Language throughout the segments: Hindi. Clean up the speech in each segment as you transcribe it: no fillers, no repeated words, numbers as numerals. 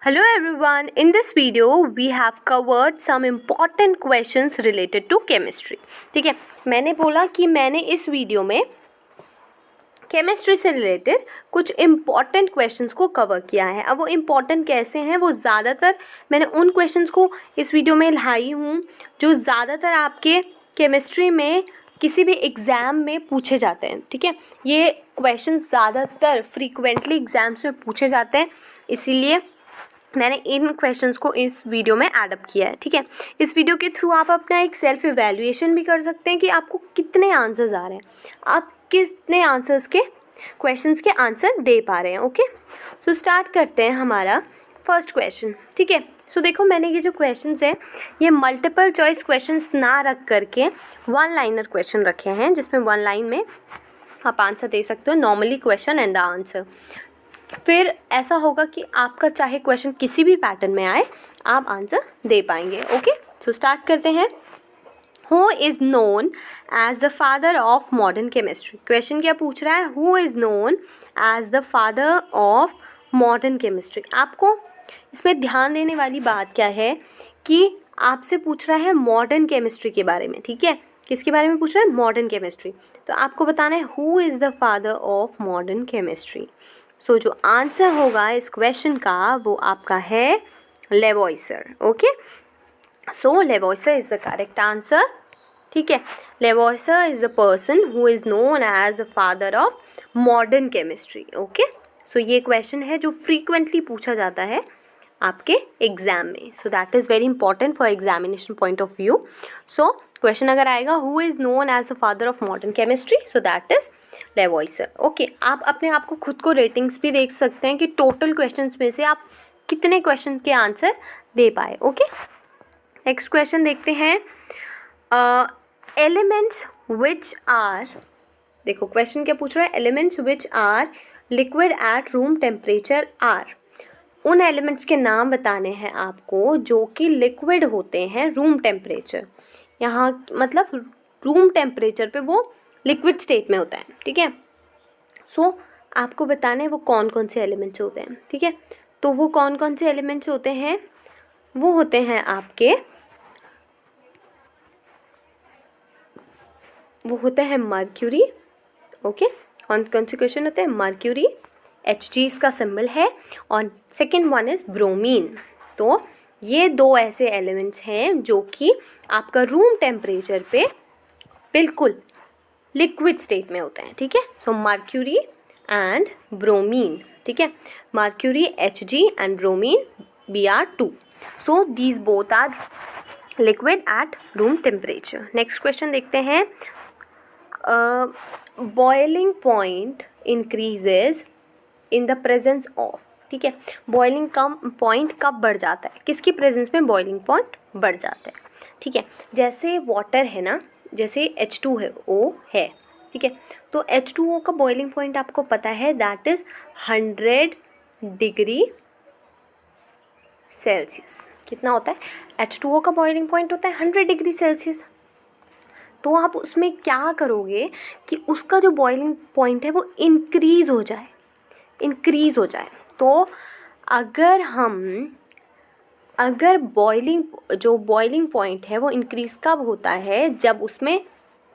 Hello everyone, in this video we have covered some important questions related to chemistry. ठीक है, मैंने बोला कि मैंने इस वीडियो में केमिस्ट्री से रिलेटेड कुछ इम्पॉर्टेंट क्वेश्चंस को कवर किया है. अब वो इम्पॉर्टेंट कैसे हैं, वो ज़्यादातर मैंने उन क्वेश्चंस को इस वीडियो में लाई हूँ जो ज़्यादातर आपके केमिस्ट्री में किसी भी एग्ज़ाम में पूछे जाते हैं. ठीक है, ये क्वेश्चन ज़्यादातर फ्रीक्वेंटली एग्ज़ाम्स में पूछे जाते हैं, इसीलिए मैंने इन क्वेश्चंस को इस वीडियो में एडअप किया है. ठीक है, इस वीडियो के थ्रू आप अपना एक सेल्फ इवैल्यूएशन भी कर सकते हैं कि आपको कितने आंसर्स आ रहे हैं, आप कितने आंसर्स के क्वेश्चंस के आंसर दे पा रहे हैं. ओके, सो स्टार्ट करते हैं हमारा फर्स्ट क्वेश्चन. ठीक है, सो देखो मैंने ये जो क्वेश्चंस हैं ये मल्टीपल चॉइस क्वेश्चंस ना रख करके वन लाइनर क्वेश्चन रखे हैं, जिसमें वन लाइन में आप आंसर दे सकते हो, normally question and the answer. फिर ऐसा होगा कि आपका चाहे क्वेश्चन किसी भी पैटर्न में आए आप आंसर दे पाएंगे. ओके, सो स्टार्ट करते हैं. Who is known as the father of modern chemistry. Question क्या पूछ रहा है, who is known as the father of modern chemistry. आपको इसमें ध्यान देने वाली बात क्या है कि आपसे पूछ रहा है मॉडर्न केमिस्ट्री के बारे में. ठीक है, किसके बारे में पूछ रहा है, मॉडर्न केमिस्ट्री. तो आपको बताना है who is the father of modern chemistry. So जो आंसर होगा इस क्वेश्चन का वो आपका है Lavoisier. Okay, so Lavoisier is the correct answer. ठीक है, Lavoisier is the person who is known as the father of modern chemistry. Okay, so ये क्वेश्चन है जो फ्रीक्वेंटली पूछा जाता है आपके एग्जाम में. So that is very important for examination point of view. So question अगर आएगा who is known as the father of modern chemistry, so that is Lavoisier. Okay, आप अपने आप को खुद को रेटिंग्स भी देख सकते हैं कि टोटल क्वेश्चंस में से आप कितने क्वेश्चन के आंसर दे पाए. ओके, नेक्स्ट क्वेश्चन देखते हैं. एलिमेंट्स विच आर, देखो क्वेश्चन क्या पूछ रहा है, elements which are liquid at room temperature are. उन एलिमेंट्स के नाम बताने हैं आपको जो कि लिक्विड होते हैं रूम टेम्परेचर. यहाँ मतलब रूम टेम्परेचर पे वो लिक्विड स्टेट में होता है. ठीक है, सो आपको बताना है वो कौन कौन से एलिमेंट्स होते हैं. ठीक है, तो वो कौन कौन से एलिमेंट्स होते हैं, वो होते हैं आपके, वो होते हैं मर्क्यूरी. ओके, कौन कौन से क्वेश्चन होते हैं, मर्क्यूरी, Hg इसका सिंबल है, और सेकेंड वन इज़ ब्रोमीन. तो ये दो ऐसे एलिमेंट्स हैं जो कि आपका रूम टेम्परेचर पे बिल्कुल लिक्विड स्टेट में होते हैं. ठीक है, सो मर्क्यूरी एंड ब्रोमीन. ठीक है, mercury Hg and bromine Br2. So these both are liquid at room temperature. Next question देखते हैं. Boiling point increases in the presence of. ठीक है, बॉइलिंग पॉइंट कब बढ़ जाता है, किसकी प्रेजेंस में बॉइलिंग पॉइंट बढ़ जाता है. ठीक है, जैसे वाटर है ना, जैसे H2 है, O है. ठीक है, तो H2O का बॉइलिंग पॉइंट आपको पता है, दैट इज़ 100 डिग्री सेल्सियस. कितना होता है, H2O का बॉइलिंग पॉइंट होता है 100 डिग्री सेल्सियस. तो आप उसमें क्या करोगे कि उसका जो बॉइलिंग पॉइंट है वो इंक्रीज़ हो जाए. तो अगर बॉइलिंग पॉइंट है वो इंक्रीज़ कब होता है, जब उसमें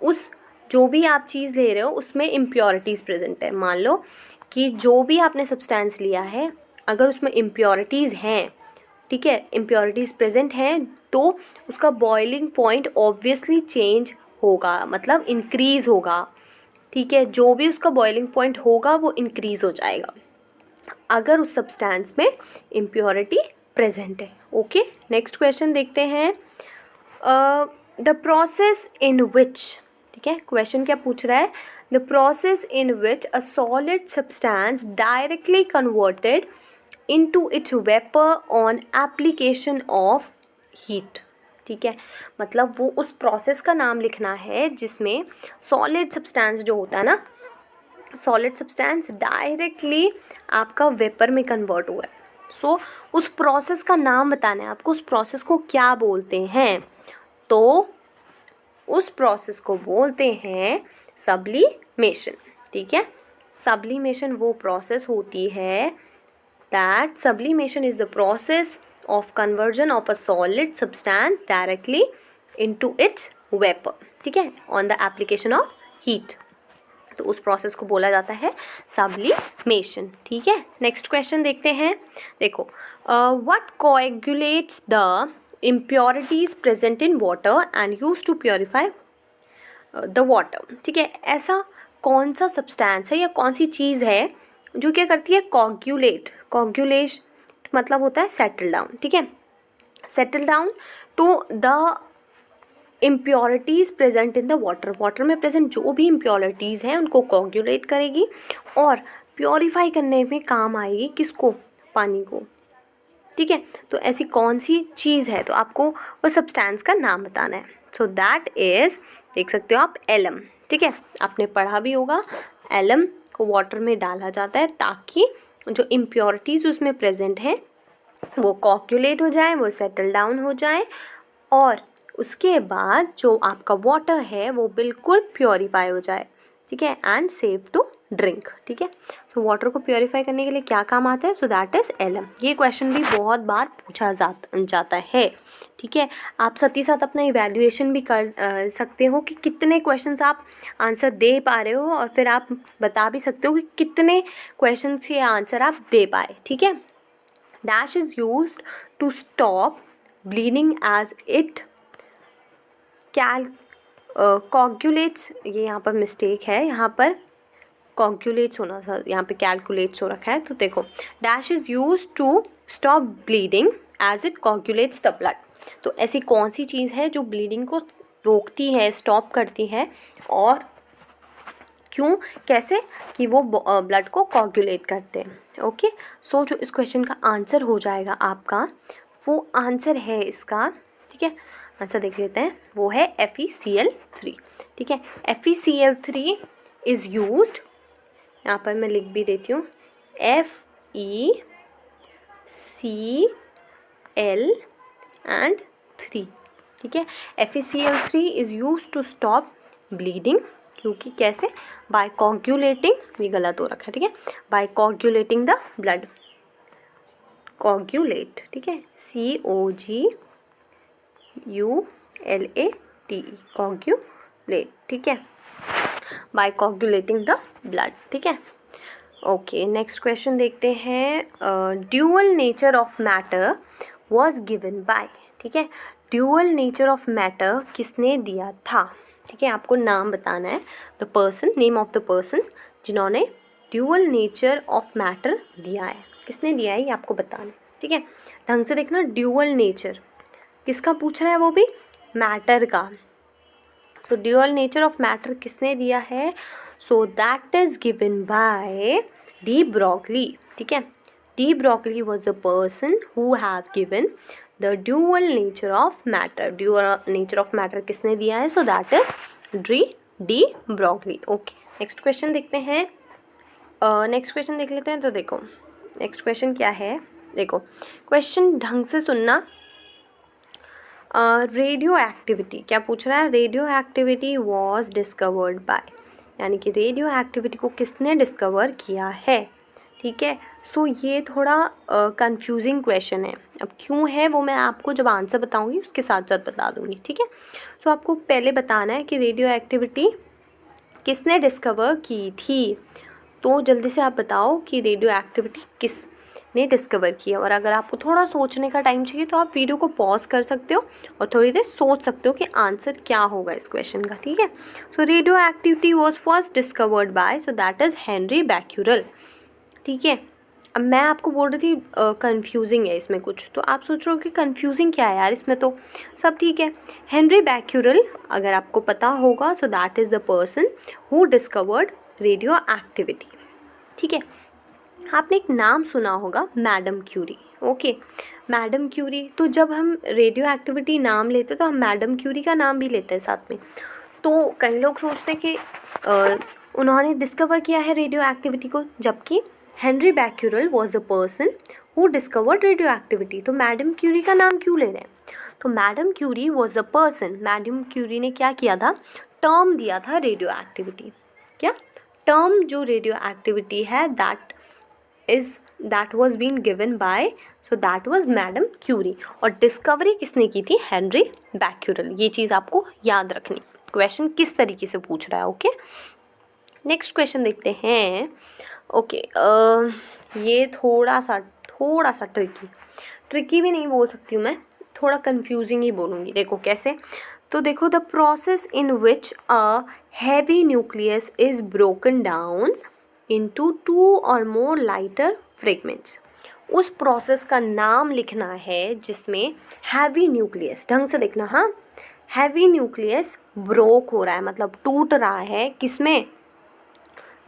उस जो भी आप चीज़ ले रहे हो उसमें इम्प्योरिटीज़ प्रेजेंट है. मान लो कि जो भी आपने सब्सटेंस लिया है अगर उसमें इम्प्योरिटीज़ हैं, ठीक है, इम्प्योरिटीज़ प्रेजेंट हैं, तो उसका बॉइलिंग पॉइंट ऑब्वियसली चेंज होगा, मतलब इंक्रीज़ होगा. ठीक है, जो भी उसका बॉइलिंग पॉइंट होगा वो इंक्रीज़ हो जाएगा अगर उस सब्सटेंस में इम्प्योरिटी प्रेजेंट है. ओके, नेक्स्ट क्वेश्चन देखते हैं. द प्रोसेस इन विच, ठीक है, क्वेश्चन क्या पूछ रहा है, the process in which a solid substance directly converted into its vapour on application of heat. ठीक है, मतलब वो उस प्रोसेस का नाम लिखना है जिसमें सॉलिड सब्सटेंस जो होता है ना, सॉलिड सब्सटेंस डायरेक्टली आपका वेपर में कन्वर्ट हुआ है. सो उस प्रोसेस का नाम बताना है आपको, उस प्रोसेस को क्या बोलते हैं. तो उस प्रोसेस को बोलते हैं सब्लिमेशन. ठीक है, सब्लिमेशन वो प्रोसेस होती है that sublimation is the process of conversion of a solid substance directly into its vapor. ठीक है, on the application of heat. तो उस प्रोसेस को बोला जाता है सब्लिमेशन. ठीक है, नेक्स्ट क्वेश्चन देखते हैं. देखो, what coagulates the impurities present in water and use to purify the water. ठीक है, ऐसा कौन सा सब्सटेंस है या कौन सी चीज़ है जो क्या करती है, कोगुलेट. कोगुलेट मतलब होता है सेटल डाउन. ठीक है, सेटल डाउन. तो the impurities present in the water, water में प्रेजेंट जो भी इम्प्योरिटीज़ हैं उनको कोगुलेट करेगी और प्योरीफाई करने में काम आएगी. किसको, पानी को. ठीक है, तो ऐसी कौन सी चीज़ है, तो आपको वो सब्सटेंस का नाम बताना है. सो दैट इज़, देख सकते हो आप, एलम. ठीक है, आपने पढ़ा भी होगा, एलम को वाटर में डाला जाता है ताकि जो इम्प्योरिटीज़ उसमें प्रेजेंट हैं वो कोगुलेट हो जाए, वो सेटल डाउन हो जाए और उसके बाद जो आपका वाटर है वो बिल्कुल प्योरीफाई हो जाए. ठीक है, एंड सेफ टू ड्रिंक. ठीक है, तो वाटर को प्योरीफाई करने के लिए क्या काम आता है, सो दैट इज़ एलम. ये क्वेश्चन भी बहुत बार पूछा जाता है. ठीक है, आप साथ ही साथ अपना इवैल्यूएशन भी कर सकते हो कि कितने क्वेश्चंस आप आंसर दे पा रहे हो और फिर आप बता भी सकते हो कि कितने क्वेश्चंस के आंसर आप दे पाए. ठीक है, dash is used to stop bleeding as it coagulates. ये यहाँ पर मिस्टेक है, यहाँ पर कोगुलेट्स होना था, यहाँ पे कैलकुलेट्स हो रखा है. तो देखो, dash is use to stop bleeding as it coagulates the blood. तो ऐसी कौन सी चीज़ है जो ब्लीडिंग को रोकती है, स्टॉप करती है, और क्यों, कैसे, कि वो ब्लड को कोगुलेट करते हैं. ओके, सो जो इस क्वेश्चन का आंसर हो जाएगा आपका, वो आंसर है इसका. ठीक है, आंसर देख लेते हैं, वो है FeCl3. ठीक है, FeCl3 इज़ यूज्ड, यहाँ पर मैं लिख भी देती हूँ, FeCl3. ठीक है, FeCl3 is used to stop bleeding, क्योंकि कैसे, बाय कोगुलेटिंग, ये गलत हो रखा है. ठीक है, by coagulating the blood, coagulate. ठीक है, COGULATE, कोगुलेट. ठीक है, बाय कोगुलेटिंग द ब्लड. ठीक है, ओके, नेक्स्ट क्वेश्चन देखते हैं. Dual nature of matter was given by. ठीक है, ड्यूअल नेचर ऑफ मैटर किसने दिया था. ठीक है, आपको नाम बताना है, the person, name of the person जिन्होंने ड्यूअल नेचर ऑफ मैटर दिया है. किसने दिया है ये आपको बताना है. ठीक है, ढंग से देखना, ड्यूअल नेचर किसका पूछ रहा है, वो भी मैटर का. तो ड्यूअल नेचर ऑफ मैटर किसने दिया है, so that is given by de Broglie. ठीक है, de Broglie was the person who have given the dual nature of matter. Dual nature of matter किसने दिया है, so that is de Broglie. Okay, next question देखते हैं. नेक्स्ट क्वेश्चन देख लेते हैं. तो देखो, नेक्स्ट क्वेश्चन क्या है, देखो क्वेश्चन ढंग से सुनना. रेडियो एक्टिविटी क्या पूछ रहा है, radio activity was discovered by, यानी कि रेडियो एक्टिविटी को किसने डिस्कवर किया है. ठीक है, सो ये थोड़ा कंफ्यूजिंग क्वेश्चन है. अब क्यों है वो मैं आपको जब आंसर बताऊंगी उसके साथ साथ बता दूंगी. ठीक है, सो आपको पहले बताना है कि रेडियो एक्टिविटी किसने डिस्कवर की थी. तो जल्दी से आप बताओ कि रेडियो एक्टिविटी किसने डिस्कवर किया. और अगर आपको थोड़ा सोचने का टाइम चाहिए तो आप वीडियो को पॉज कर सकते हो और थोड़ी देर सोच सकते हो कि आंसर क्या होगा इस क्वेश्चन का. ठीक है, so radioactivity was first discovered by, so that is Henri Becquerel. ठीक है, अब मैं आपको बोल रही थी कंफ्यूजिंग है इसमें कुछ, तो आप सोच रहे हो कि कंफ्यूजिंग क्या है यार, इसमें तो सब ठीक है. हेनरी बैक्यूरेल अगर आपको पता होगा, so that is the person who discovered radioactivity. ठीक है, आपने एक नाम सुना होगा, madam Curie. Okay, madam Curie. तो जब हम रेडियो एक्टिविटी नाम लेते तो हम मैडम क्यूरी का नाम भी लेते हैं साथ में. तो कई लोग सोचते हैं कि उन्होंने डिस्कवर किया है रेडियो एक्टिविटी को, जबकि Henri Becquerel was the person who discovered radioactivity. तो मैडम क्यूरी का नाम क्यों ले रहे हैं, तो madam Curie was the person, madam Curie ने क्या किया था, टर्म दिया था रेडियो एक्टिविटी. क्या टर्म, जो रेडियो एक्टिविटी है that is that was been given by, so that was madam Curie. और डिस्कवरी किसने की थी? Henri Becquerel. ये चीज़ आपको याद रखनी, क्वेश्चन किस तरीके से पूछ रहा है। ओके, नेक्स्ट क्वेश्चन देखते हैं। ओके, ये थोड़ा सा ट्रिकी भी नहीं बोल सकती हूँ मैं, थोड़ा कंफ्यूजिंग ही बोलूँगी। देखो कैसे, तो देखो, the process in which a heavy nucleus is broken down into 2 और मोर लाइटर फ्रेगमेंट्स। उस प्रोसेस का नाम लिखना है जिसमें हैवी न्यूक्लियस, ढंग से देखना, हाँ, हैवी न्यूक्लियस ब्रोक हो रहा है, मतलब टूट रहा है, किसमें?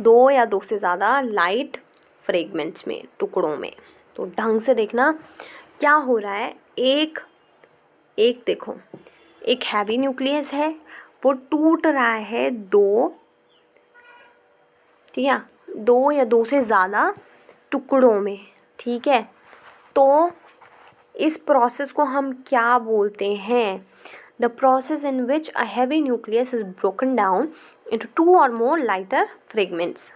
2 या 2 से ज़्यादा लाइट फ्रेगमेंट्स में, टुकड़ों में। तो ढंग से देखना क्या हो रहा है। एक देखो, एक हैवी न्यूक्लियस है, वो टूट रहा है 2, ठीक है, 2 या 2 से ज़्यादा टुकड़ों में, ठीक है। तो इस प्रोसेस को हम क्या बोलते हैं? The process in which a heavy nucleus is broken down into 2 और मोर लाइटर फ्रेगमेंट्स।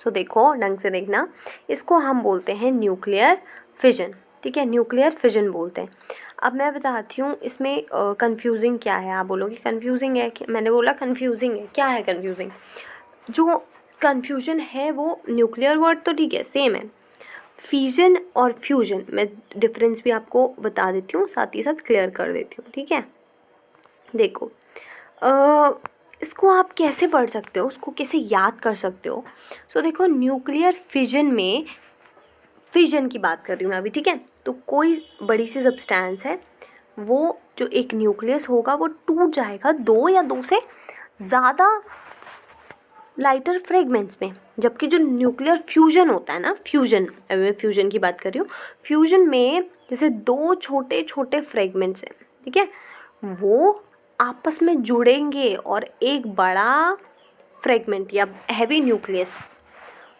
तो देखो, ढंग से देखना, इसको हम बोलते हैं न्यूक्लियर फिजन, ठीक है, न्यूक्लियर फिजन बोलते हैं। अब मैं बताती हूँ इसमें कंफ्यूजिंग क्या है। आप बोलोगे कंफ्यूजिंग है, मैंने बोला कंफ्यूजिंग है, क्या है कंफ्यूजिंग? जो कंफ्यूजन है वो न्यूक्लियर वर्ड तो ठीक है, सेम है, फिजन और फ्यूजन मैं डिफरेंस भी आपको बता देती हूँ, साथ ही साथ क्लियर कर देती हूँ, ठीक है। देखो, इसको आप कैसे पढ़ सकते हो, उसको कैसे याद कर सकते हो? सो देखो, न्यूक्लियर फिजन में, फिजन की बात कर रही हूँ मैं अभी, ठीक है। तो कोई बड़ी सी सब्सटेंस है, वो जो एक न्यूक्लियस होगा वो टूट जाएगा 2 या 2 से ज़्यादा लाइटर फ्रेगमेंट्स में। जबकि जो न्यूक्लियर फ्यूजन होता है ना, फ्यूजन, अभी मैं फ्यूजन की बात कर रही हूँ, फ्यूजन में जैसे 2 छोटे छोटे फ्रेगमेंट्स हैं, ठीक है, वो आपस में जुड़ेंगे और एक बड़ा फ्रेगमेंट या हैवी न्यूक्लियस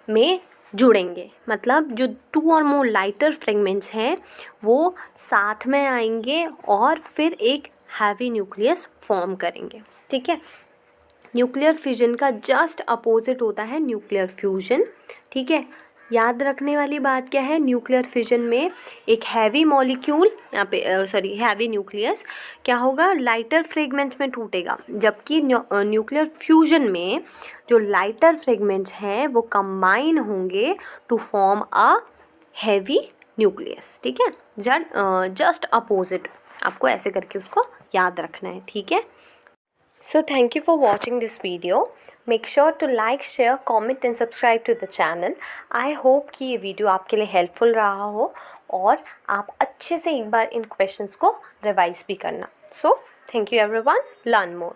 में जुड़ेंगे। मतलब जो 2 और मोर लाइटर फ्रेगमेंट्स हैं वो साथ में आएंगे और फिर एक हैवी न्यूक्लियस फॉर्म करेंगे, ठीक है। न्यूक्लियर फिजन का जस्ट अपोजिट होता है न्यूक्लियर फ्यूजन, ठीक है। याद रखने वाली बात क्या है? न्यूक्लियर फिजन में एक हैवी मॉलिक्यूल, यहाँ पे हैवी न्यूक्लियस क्या होगा? लाइटर फ्रेगमेंट्स में टूटेगा। जबकि न्यूक्लियर फ्यूजन में जो लाइटर फ्रेगमेंट्स हैं वो कंबाइन होंगे to form a heavy nucleus, ठीक है। जस्ट अपोजिट, आपको ऐसे करके उसको याद रखना है, ठीक है। So thank you for watching this video. Make sure to like, share, comment and subscribe to the channel. I hope कि ये वीडियो आपके लिए हेल्पफुल रहा हो और आप अच्छे से एक बार इन क्वेश्चंस को रिवाइज भी करना. So thank you everyone. Learn more.